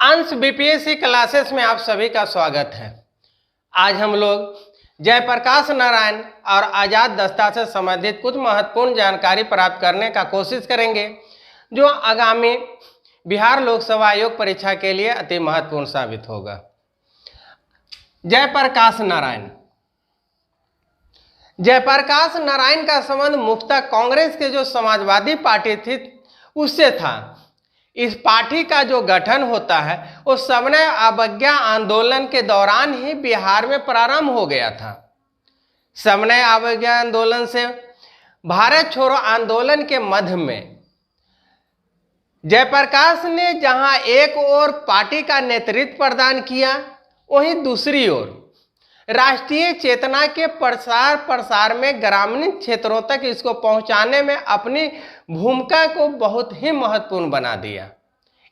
अंश BPSC classes में आप सभी का स्वागत है। आज हम लोग जयप्रकाश नारायण और आज़ाद दस्ता से संबंधित कुछ महत्वपूर्ण जानकारी प्राप्त करने का कोशिश करेंगे, जो आगामी बिहार लोकसभा आयोग परीक्षा के लिए अति महत्वपूर्ण साबित होगा। जयप्रकाश नारायण का संबंध मुख्यतः कांग्रेस के जो समाजवादी पार्टी थी उससे था। इस पार्टी का जो गठन होता है वो सविनय अवज्ञा आंदोलन के दौरान ही बिहार में प्रारंभ हो गया था। सविनय अवज्ञा आंदोलन से भारत छोड़ो आंदोलन के मध्य में जयप्रकाश ने जहां एक ओर पार्टी का नेतृत्व प्रदान किया, वहीं दूसरी ओर राष्ट्रीय चेतना के प्रसार में ग्रामीण क्षेत्रों तक इसको पहुंचाने में अपनी भूमिका को बहुत ही महत्वपूर्ण बना दिया।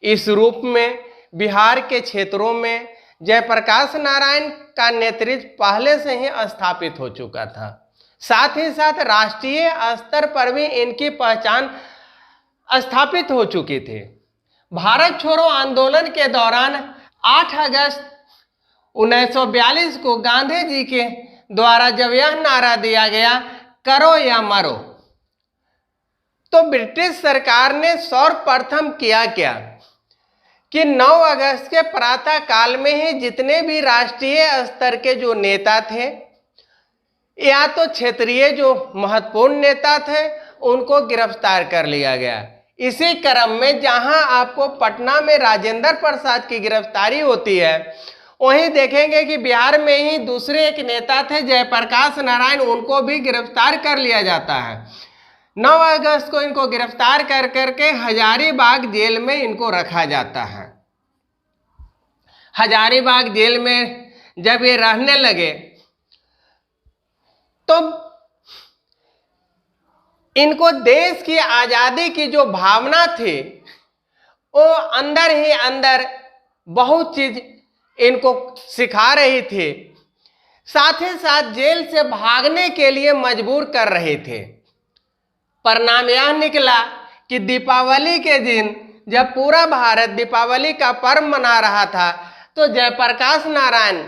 इस रूप में बिहार के क्षेत्रों में जयप्रकाश नारायण का नेतृत्व पहले से ही स्थापित हो चुका था। साथ ही साथ राष्ट्रीय स्तर पर भी इनकी पहचान स्थापित हो चुकी थी। भारत छोड़ो आंदोलन के दौरान 8 अगस्त 1942 को गांधी जी के द्वारा जब यह नारा दिया गया, करो या मरो, तो ब्रिटिश सरकार ने सर्वप्रथम किया क्या कि 9 अगस्त के प्रातः काल में ही जितने भी राष्ट्रीय स्तर के जो नेता थे या तो क्षेत्रीय जो महत्वपूर्ण नेता थे उनको गिरफ्तार कर लिया गया। इसी क्रम में जहां आपको पटना में राजेंद्र प्रसाद की गिरफ्तारी होती है, वहीं देखेंगे कि बिहार में ही दूसरे एक नेता थे जयप्रकाश नारायण, उनको भी गिरफ्तार कर लिया जाता है। 9 अगस्त को इनको गिरफ्तार कर करके हजारीबाग जेल में इनको रखा जाता है। हजारीबाग जेल में जब ये रहने लगे तो इनको देश की आज़ादी की जो भावना थी वो अंदर ही अंदर बहुत चीज इनको सिखा रही थी, साथ ही साथ जेल से भागने के लिए मजबूर कर रहे थे। परिणाम यह निकला कि दीपावली के दिन जब पूरा भारत दीपावली का पर्व मना रहा था तो जयप्रकाश नारायण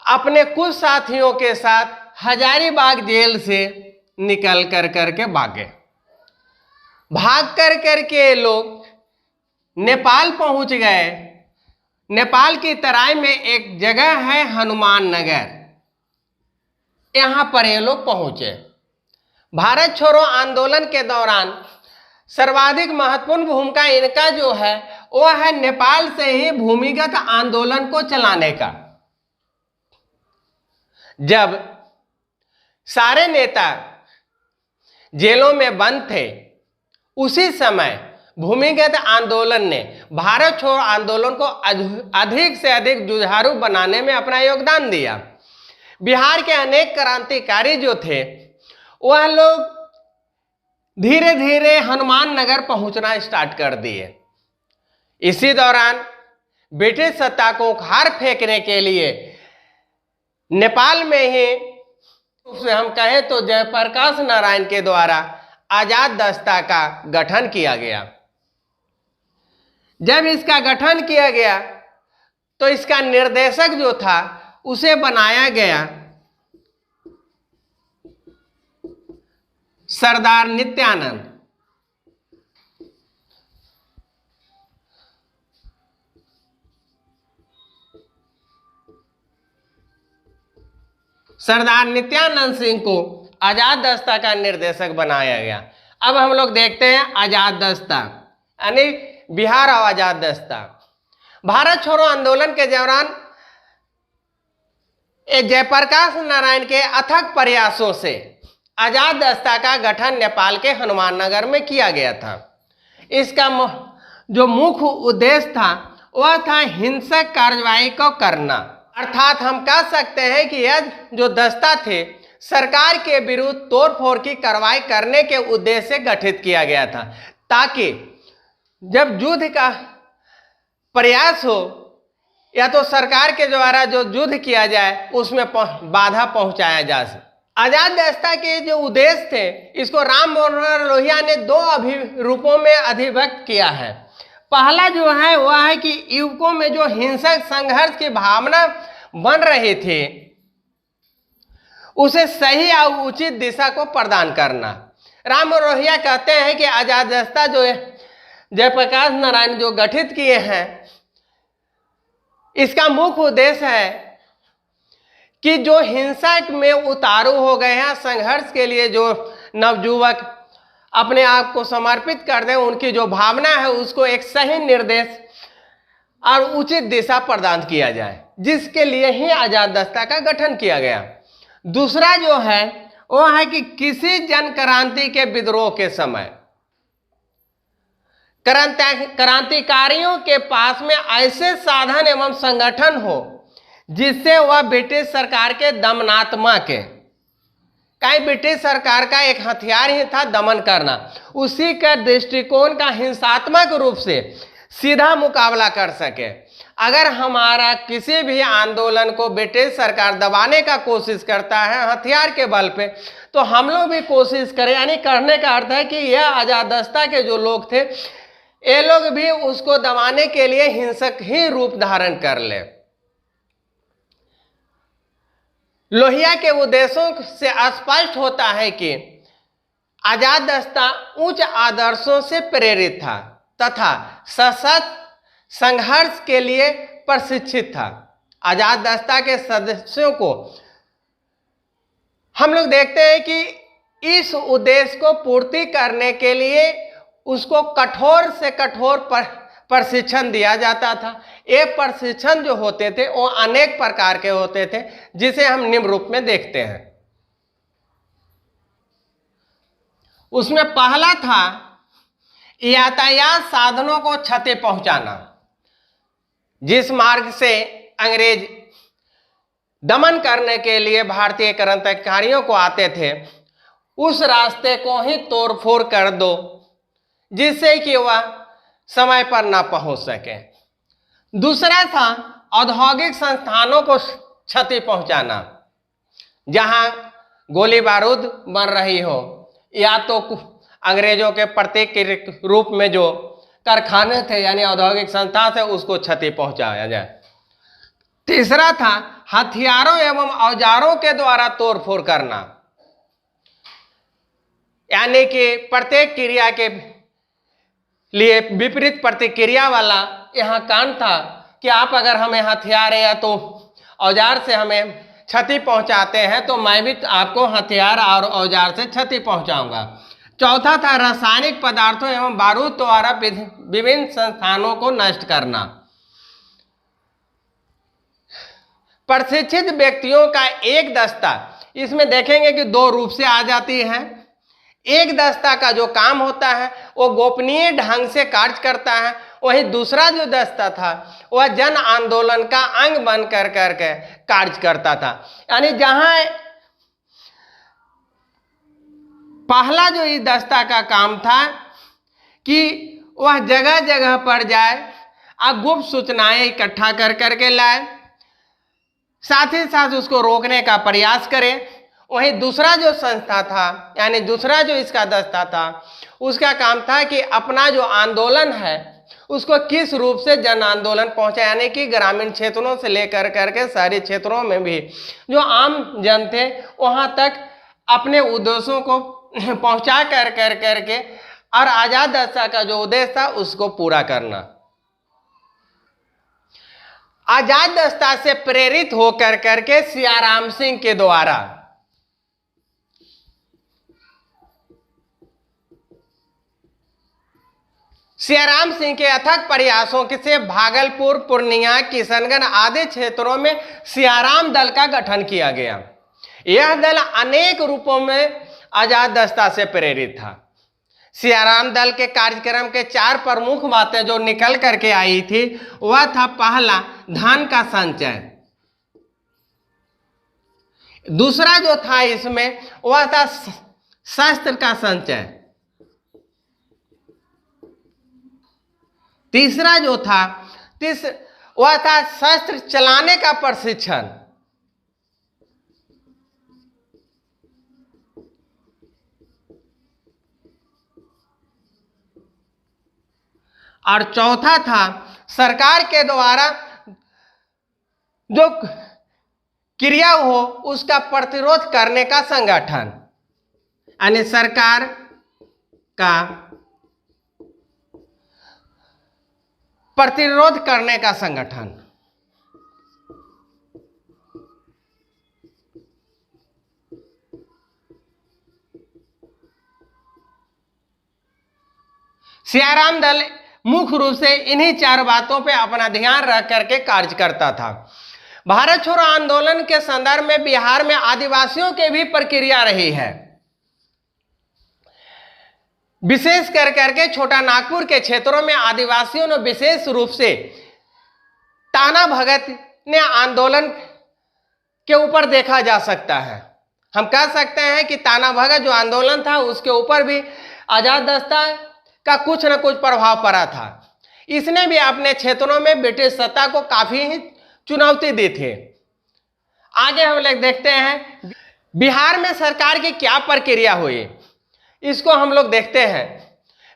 अपने कुछ साथियों के साथ हजारीबाग जेल से निकल करके भाग करके लोग नेपाल पहुंच गए। नेपाल की तराई में एक जगह है हनुमान नगर, यहां पर ये लोग पहुंचे। भारत छोड़ो आंदोलन के दौरान सर्वाधिक महत्वपूर्ण भूमिका इनका जो है वह है नेपाल से ही भूमिगत आंदोलन को चलाने का। जब सारे नेता जेलों में बंद थे, उसी समय भूमिगत आंदोलन ने भारत छोड़ो आंदोलन को अधिक से अधिक जुझारू बनाने में अपना योगदान दिया। बिहार के अनेक क्रांतिकारी जो थे वह लोग धीरे धीरे हनुमान नगर पहुंचना स्टार्ट कर दिए। इसी दौरान ब्रिटिश सत्ता को उखाड़ फेंकने के लिए नेपाल में ही से हम कहें तो जयप्रकाश नारायण के द्वारा आजाद दस्ता का गठन किया गया। जब इसका गठन किया गया तो इसका निर्देशक जो था उसे बनाया गया सरदार नित्यानंद। सरदार नित्यानंद सिंह को आजाद दस्ता का निर्देशक बनाया गया। अब हम लोग देखते हैं आजाद दस्ता यानी बिहार और आजाद दस्ता। भारत छोड़ो आंदोलन के दौरान जयप्रकाश नारायण के अथक प्रयासों से आजाद दस्ता का गठन नेपाल के हनुमान नगर में किया गया था। इसका जो मुख्य उद्देश्य था वह था हिंसक कार्रवाई को करना, अर्थात हम कह सकते हैं कि यह जो दस्ता थे सरकार के विरुद्ध तोड़फोड़ की कार्रवाई करने के उद्देश्य से गठित किया गया था, ताकि जब युद्ध का प्रयास हो या तो सरकार के द्वारा जो युद्ध किया जाए उसमें बाधा पहुंचाया जा सके। आजाद दस्ता के जो उद्देश्य थे इसको राम मनोहर लोहिया ने 2 अभिरूपों में अधिव्यक्त किया है। पहला जो है वह है कि युवकों में जो हिंसक संघर्ष की भावना बन रही थी उसे सही और उचित दिशा को प्रदान करना। राम मनोहर कहते हैं कि आजाद रास्ता जो है जयप्रकाश नारायण जो गठित किए हैं, इसका मुख्य उद्देश्य है कि जो हिंसा में उतारू हो गए हैं, संघर्ष के लिए जो नवयुवक अपने आप को समर्पित कर दें, उनकी जो भावना है उसको एक सही निर्देश और उचित दिशा प्रदान किया जाए, जिसके लिए ही आजाद दस्ता का गठन किया गया। दूसरा जो है वो है कि किसी जन क्रांति के विद्रोह के समय क्रांतिकारियों के पास में ऐसे साधन एवं संगठन हो जिससे वह ब्रिटिश सरकार के दमनात्मक के, कहीं ब्रिटिश सरकार का एक हथियार ही था दमन करना, उसी का दृष्टिकोण का हिंसात्मक रूप से सीधा मुकाबला कर सके। अगर हमारा किसी भी आंदोलन को ब्रिटिश सरकार दबाने का कोशिश करता है हथियार के बल पे, तो हम लोग भी कोशिश करें, यानी करने का अर्थ है कि यह आजाद दस्ता के जो लोग थे ये लोग भी उसको दबाने के लिए हिंसक ही रूप धारण कर ले। लोहिया के उद्देश्यों से स्पष्ट होता है कि आजाद दस्ता उच्च आदर्शों से प्रेरित था तथा सशक्त संघर्ष के लिए प्रशिक्षित था। आजाद दस्ता के सदस्यों को हम लोग देखते हैं कि इस उद्देश्य को पूर्ति करने के लिए उसको कठोर से कठोर प्रशिक्षण दिया जाता था। ये प्रशिक्षण जो होते थे वो अनेक प्रकार के होते थे, जिसे हम निम्न रूप में देखते हैं। उसमें पहला था यातायात साधनों को क्षति पहुंचाना। जिस मार्ग से अंग्रेज दमन करने के लिए भारतीय क्रांतिकारियों को आते थे, उस रास्ते को ही तोड़फोड़ कर दो, जिससे कि वह समय पर ना पहुंच सके। दूसरा था औद्योगिक संस्थानों को क्षति पहुंचाना। जहां गोली बारूद बन रही हो या तो अंग्रेजों के प्रतीक के रूप में जो कारखाने थे यानी औद्योगिक संस्था से उसको क्षति पहुंचाया जाए। तीसरा था हथियारों एवं औजारों के द्वारा तोड़फोड़ करना, यानी कि प्रत्येक क्रिया के लिए विपरीत प्रतिक्रिया वाला यहाँ कांड था कि आप अगर हमें हथियार या तो औजार से हमें क्षति पहुंचाते हैं तो मैं भी आपको हथियार और औजार से क्षति पहुंचाऊंगा। चौथा था रासायनिक पदार्थों एवं बारूद द्वारा विभिन्न संस्थानों को नष्ट करना। प्रशिक्षित व्यक्तियों का एक दस्ता, इसमें देखेंगे कि दो रूप से आ जाती है। एक दस्ता का जो काम होता है वो गोपनीय ढंग से कार्य करता है, वहीं दूसरा जो दस्ता था वह जन आंदोलन का अंग बन कर करके कार्य करता था। यानी जहां पहला जो इस दस्ता का काम था कि वह जगह जगह पर जाए और गुप्त सूचनाएं इकट्ठा कर करके लाए, साथ ही साथ उसको रोकने का प्रयास करें। वहीं दूसरा जो संस्था था यानी दूसरा जो इसका दस्ता था उसका काम था कि अपना जो आंदोलन है उसको किस रूप से जन आंदोलन पहुंचा, यानी कि ग्रामीण क्षेत्रों से लेकर करके शहरी क्षेत्रों में भी जो आम जन थे वहां तक अपने उद्देश्यों को पहुंचा कर करके और आजाद दस्ता का जो उद्देश्य था उसको पूरा करना। आजाद दस्ता से प्रेरित होकर करके सियाराम सिंह के द्वारा सियाराम सिंह के अथक प्रयासों से भागलपुर, पूर्णिया, किशनगंज आदि क्षेत्रों में सियाराम दल का गठन किया गया। यह दल अनेक रूपों में आजाद दस्ता से प्रेरित था। सियाराम दल के कार्यक्रम के चार प्रमुख बातें जो निकल करके आई थी वह था पहला धन का संचय, दूसरा जो था इसमें वह था शस्त्र का संचय, तीसरा जो था वह था शस्त्र चलाने का प्रशिक्षण, और चौथा था सरकार के द्वारा जो क्रिया हो उसका प्रतिरोध करने का संगठन, यानी सरकार का प्रतिरोध करने का संगठन। सियाराम दल मुख्य रूप से इन्हीं 4 बातों पे अपना ध्यान रख करके कार्य करता था। भारत छोड़ो आंदोलन के संदर्भ में बिहार में आदिवासियों की भी प्रक्रिया रही है। विशेष कर करके छोटा नागपुर के क्षेत्रों में आदिवासियों ने विशेष रूप से ताना भगत ने आंदोलन के ऊपर देखा जा सकता है। हम कह सकते हैं कि ताना भगत जो आंदोलन था उसके ऊपर भी आजाद दस्ता का कुछ न कुछ प्रभाव पड़ा था। इसने भी अपने क्षेत्रों में ब्रिटिश सत्ता को काफी ही चुनौती दी थी। आगे हम लोग देखते हैं बिहार में सरकार की क्या प्रक्रिया हुई, इसको हम लोग देखते हैं।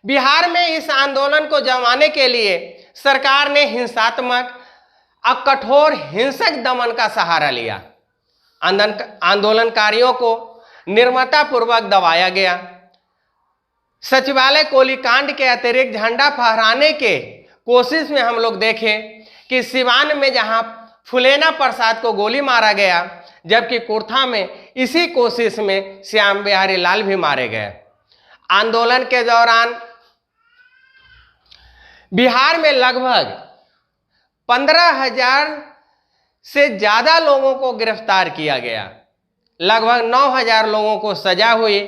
बिहार में इस आंदोलन को जमाने के लिए सरकार ने हिंसात्मक और कठोर हिंसक दमन का सहारा लिया। आंदोलनकारियों को निर्ममतापूर्वक दबाया गया। सचिवालय गोलीकांड के अतिरिक्त झंडा फहराने के कोशिश में हम लोग देखें कि सिवान में जहां फुलेना प्रसाद को गोली मारा गया, जबकि कुर्था में इसी कोशिश में श्याम बिहारी लाल भी मारे गए। आंदोलन के दौरान बिहार में लगभग 15,000 से ज्यादा लोगों को गिरफ्तार किया गया। लगभग 9,000 लोगों को सजा हुई,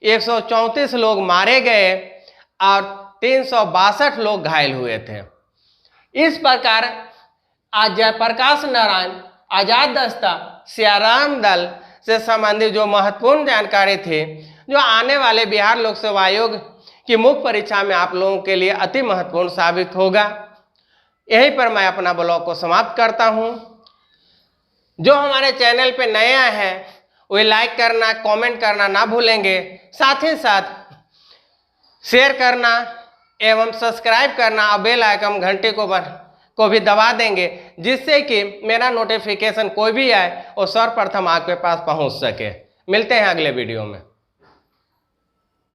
134 लोग मारे गए और 362 लोग घायल हुए थे। इस प्रकार आज जयप्रकाश नारायण, आजाद दस्ता, सियाराम दल से संबंधित जो महत्वपूर्ण जानकारी थी, जो आने वाले बिहार लोक सेवा आयोग की मुख्य परीक्षा में आप लोगों के लिए अति महत्वपूर्ण साबित होगा। यहीं पर मैं अपना ब्लॉग को समाप्त करता हूं। जो हमारे चैनल पे नए हैं वे लाइक करना, कमेंट करना ना भूलेंगे, साथ ही साथ शेयर करना एवं सब्सक्राइब करना और बेल आइकन घंटे को भी दबा देंगे, जिससे कि मेरा नोटिफिकेशन कोई भी आए और सर्वप्रथम आपके पास पहुंच सके। मिलते हैं अगले वीडियो में।